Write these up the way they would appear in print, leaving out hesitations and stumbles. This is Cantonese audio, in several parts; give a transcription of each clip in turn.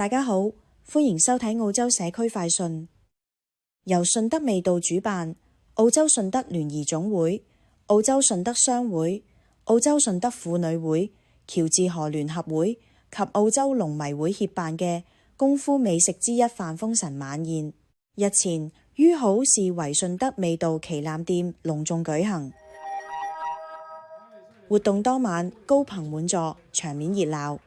大家好，歡迎收睇澳洲社區快訊。由順德味道主辦，澳洲順德聯誼總會、澳洲順德商會、澳洲順德婦女會、喬治河聯合會及澳洲龍迷會協辦嘅功夫美食之一飯豐臣晚宴，日前於好市圍順德味道旗艦店隆重舉行。活動當晚高朋滿座，場面熱鬧。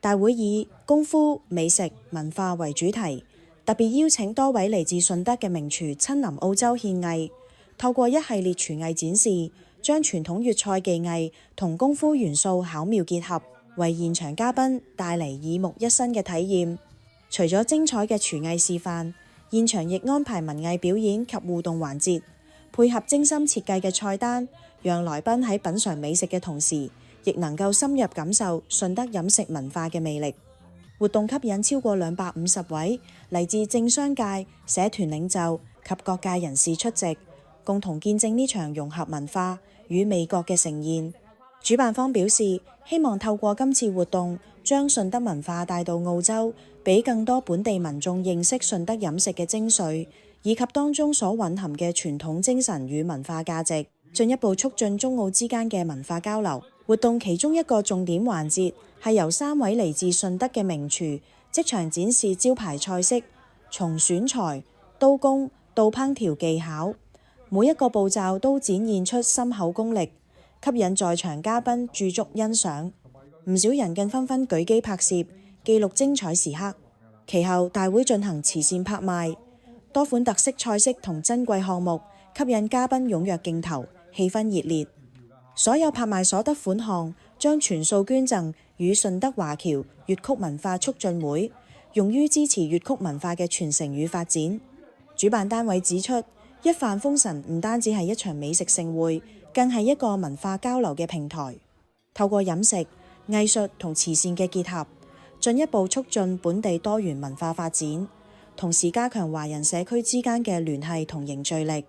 大會以功夫、美食、文化為主題，特別邀請多位嚟自順德嘅名廚親臨澳洲獻藝，透過一系列廚藝展示，將傳統粵菜技藝同功夫元素巧妙結合，為現場嘉賓帶嚟耳目一新嘅體驗。除咗精彩嘅廚藝示範，現場亦安排文藝表演及互動環節，配合精心設計嘅菜單，讓來賓喺品嚐美食嘅同時，亦能夠深入感受順德飲食文化嘅魅力。活動吸引超過250位嚟自政商界、社團領袖及各界人士出席，共同見證呢場融合文化與味覺嘅盛宴。主辦方表示，希望透過今次活動，將順德文化帶到澳洲，俾更多本地民眾認識順德飲食嘅精髓，以及當中所蘊含嘅傳統精神與文化價值，進一步促進中澳之間嘅文化交流。活動其中一個重點環節係由3位嚟自順德嘅名廚即場展示招牌菜式，從選材、刀工到烹調技巧，每一個步驟都展現出深厚功力，吸引在場嘉賓駐足欣賞。唔少人更紛紛舉機拍攝，記錄精彩時刻。其後大會進行慈善拍賣，多款特色菜式同珍貴項目吸引嘉賓踴躍競投，氣氛熱烈。所有拍賣所得款項將全數捐贈予順德華僑粵曲文化促進會，用於支持粵曲文化嘅傳承與發展。主辦單位指出，一飯豐臣唔單止係一場美食盛會，更係一個文化交流嘅平台。透過飲食、藝術同慈善嘅結合，進一步促進本地多元文化發展，同時加強華人社區之間嘅聯繫同凝聚力。